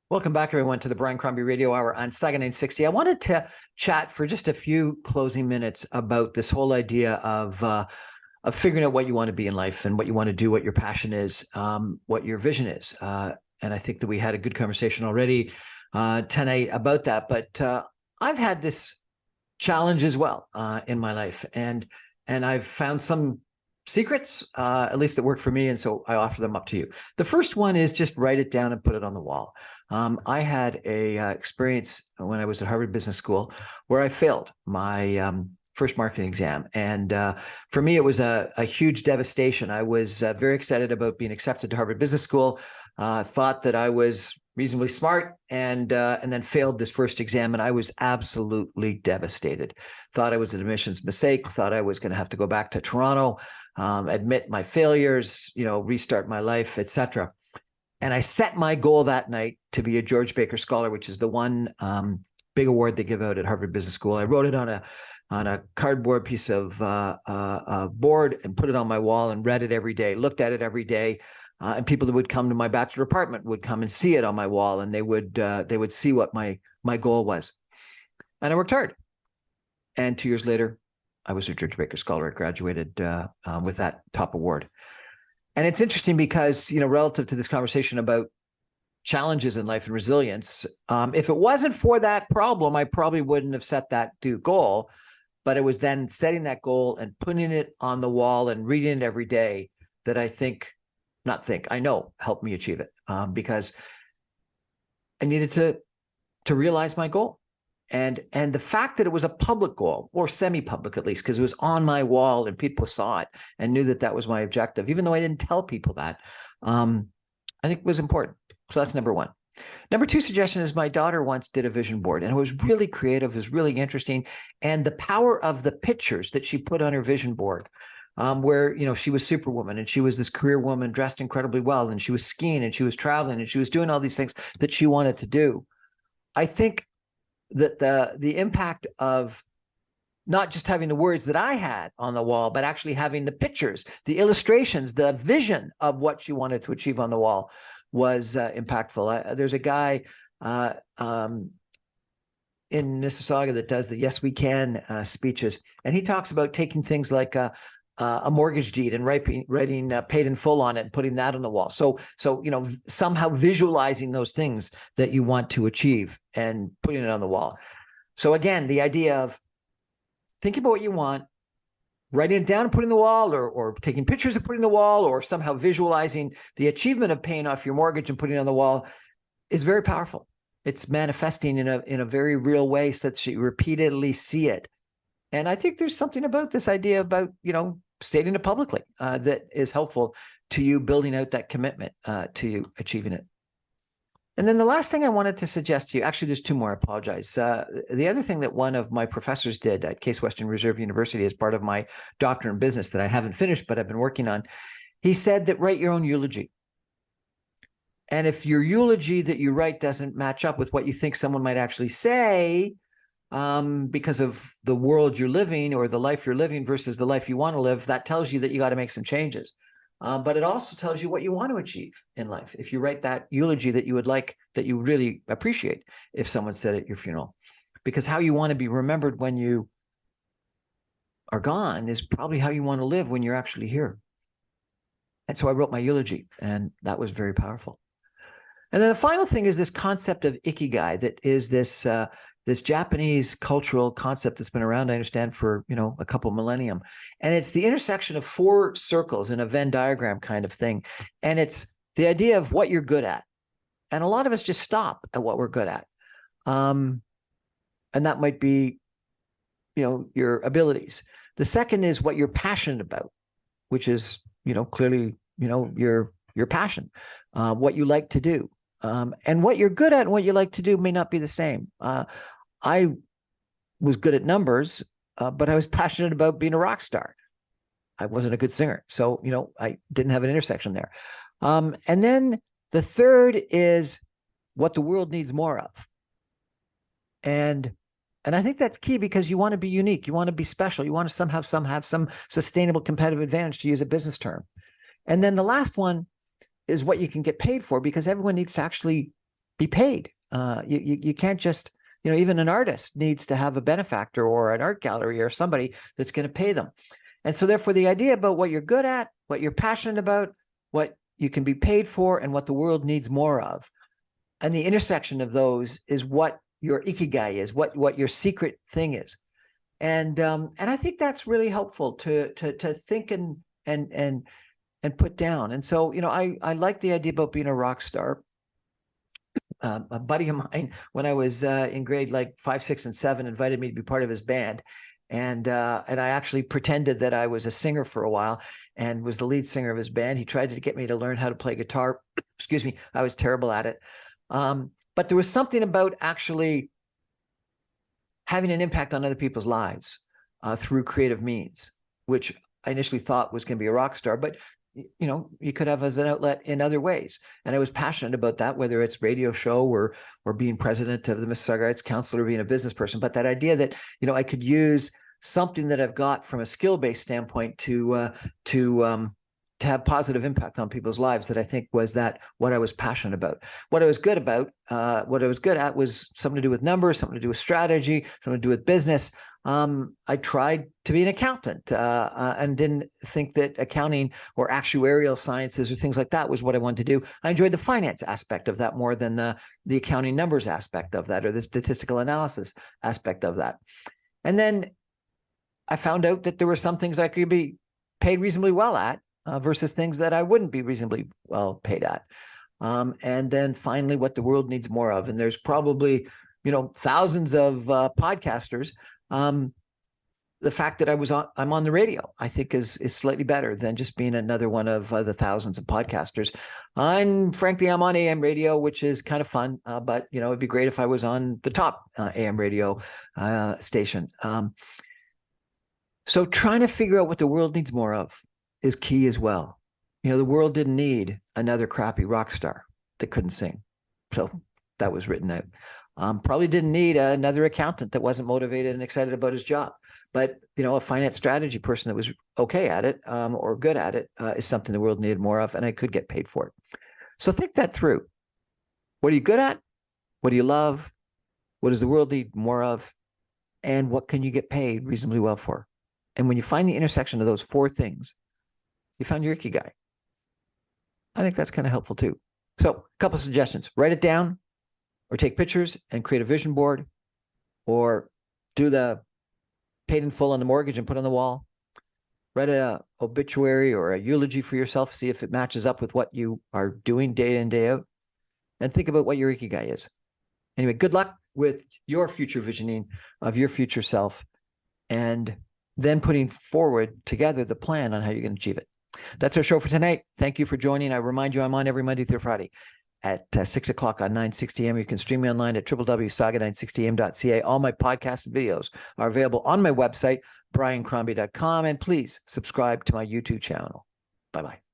Welcome back, everyone, to the Brian Crombie Radio Hour on Saga 960. I wanted to chat for just a few closing minutes about this whole idea of figuring out what you want to be in life and what you want to do, what your passion is, what your vision is. And I think that we had a good conversation already tonight about that. But I've had this challenge as well in my life, and I've found some secrets, at least that work for me, and so I offer them up to you. The first one is just write it down and put it on the wall. I had a experience when I was at Harvard Business School where I failed my first marketing exam. And for me, it was a huge devastation. I was very excited about being accepted to Harvard Business School, thought that I was reasonably smart, and then failed this first exam. And I was absolutely devastated. Thought I was an admissions mistake, thought I was going to have to go back to Toronto, admit my failures, restart my life, etc. And I set my goal that night to be a George Baker Scholar, which is the one big award they give out at Harvard Business School. I wrote it on a cardboard piece of board and put it on my wall and read it every day, looked at it every day. And people that would come to my bachelor apartment would come and see it on my wall, and they would see what my goal was. And I worked hard. And 2 years later, I was a George Baker Scholar. I graduated with that top award. And it's interesting because, relative to this conversation about challenges in life and resilience, if it wasn't for that problem, I probably wouldn't have set that goal. But it was then setting that goal and putting it on the wall and reading it every day that I know helped me achieve it, because I needed to realize my goal. And the fact that it was a public goal, or semi-public at least, because it was on my wall and people saw it and knew that was my objective, even though I didn't tell people that, I think was important. So that's number one. Number two suggestion is my daughter once did a vision board, and it was really creative, it was really interesting. And the power of the pictures that she put on her vision board, where, she was Superwoman and she was this career woman dressed incredibly well, and she was skiing and she was traveling and she was doing all these things that she wanted to do. I think that the impact of not just having the words that I had on the wall, but actually having the pictures, the illustrations, the vision of what she wanted to achieve on the wall was impactful. There's a guy in Mississauga that does the Yes We Can speeches, and he talks about taking things like a mortgage deed and writing paid in full on it and putting that on the wall. So somehow visualizing those things that you want to achieve and putting it on the wall. So again, the idea of thinking about what you want, writing it down and putting the wall, or taking pictures and putting the wall, or somehow visualizing the achievement of paying off your mortgage and putting it on the wall is very powerful. It's manifesting in a very real way so that you repeatedly see it. And I think there's something about this idea about, stating it publicly that is helpful to you building out that commitment to you achieving it. And then the last thing I wanted to suggest to you, actually, there's two more, I apologize. The other thing that one of my professors did at Case Western Reserve University as part of my doctorate in business that I haven't finished, but I've been working on, he said that write your own eulogy. And if your eulogy that you write doesn't match up with what you think someone might actually say, because of the world you're living or the life you're living versus the life you want to live, that tells you that you got to make some changes. But it also tells you what you want to achieve in life. If you write that eulogy that you would like, that you really appreciate if someone said at your funeral, because how you want to be remembered when you are gone is probably how you want to live when you're actually here. And so I wrote my eulogy, and that was very powerful. And then the final thing is this concept of Ikigai, that is this Japanese cultural concept that's been around, I understand, for, a couple millennium. And it's the intersection of 4 circles in a Venn diagram kind of thing. And it's the idea of what you're good at. And a lot of us just stop at what we're good at. And that might be, your abilities. The second is what you're passionate about, which is, clearly, your passion, what you like to do. And what you're good at and what you like to do may not be the same. I was good at numbers, but I was passionate about being a rock star. I wasn't a good singer. So, I didn't have an intersection there. And then the third is what the world needs more of. And I think that's key, because you want to be unique. You want to be special. You want to somehow have some sustainable competitive advantage, to use a business term. And then the last one is what you can get paid for, because everyone needs to actually be paid. You can't just, even an artist needs to have a benefactor or an art gallery or somebody that's going to pay them. And so therefore the idea about what you're good at, what you're passionate about, what you can be paid for, and what the world needs more of, and the intersection of those is what your Ikigai is, what your secret thing is. And I think that's really helpful to think and put down. And so, I like the idea about being a rock star. A buddy of mine, when I was in grade like 5, 6, and 7, invited me to be part of his band. And I actually pretended that I was a singer for a while and was the lead singer of his band. He tried to get me to learn how to play guitar. Excuse me. I was terrible at it. But there was something about actually having an impact on other people's lives through creative means, which I initially thought was going to be a rock star, but you could have as an outlet in other ways. And I was passionate about that, whether it's radio show or being president of the Mississauga Arts Council or being a business person. But that idea that, I could use something that I've got from a skill-based standpoint to have positive impact on people's lives, that I think was what I was passionate about. What I was good at was something to do with numbers, something to do with strategy, something to do with business. I tried to be an accountant and didn't think that accounting or actuarial sciences or things like that was what I wanted to do. I enjoyed the finance aspect of that more than the accounting numbers aspect of that, or the statistical analysis aspect of that. And then I found out that there were some things I could be paid reasonably well at versus things that I wouldn't be reasonably well paid at. And then finally, what the world needs more of. And there's probably, thousands of podcasters. The fact that I'm on the radio, I think is slightly better than just being another one of the thousands of podcasters. Frankly, I'm on AM radio, which is kind of fun, but it'd be great if I was on the top AM radio station. So trying to figure out what the world needs more of is key as well. The world didn't need another crappy rock star that couldn't sing. So that was written out. Probably didn't need another accountant that wasn't motivated and excited about his job. But, a finance strategy person that was okay at it or good at it is something the world needed more of, and I could get paid for it. So think that through. What are you good at? What do you love? What does the world need more of? And what can you get paid reasonably well for? And when you find the intersection of those 4 things, you found your Ikigai. I think that's kind of helpful too. So a couple of suggestions: write it down, or take pictures and create a vision board, or do the paid in full on the mortgage and put on the wall. Write a obituary or a eulogy for yourself, see if it matches up with what you are doing day in, day out, and think about what your Ikigai is. Anyway, good luck with your future visioning of your future self, and then putting forward together the plan on how you're going to achieve it. That's our show for tonight. Thank you for joining. I remind you, I'm on every Monday through Friday at 6 o'clock on 960 AM. You can stream me online at www.saga960am.ca. All my podcasts and videos are available on my website, briancrombie.com. And please subscribe to my YouTube channel. Bye-bye.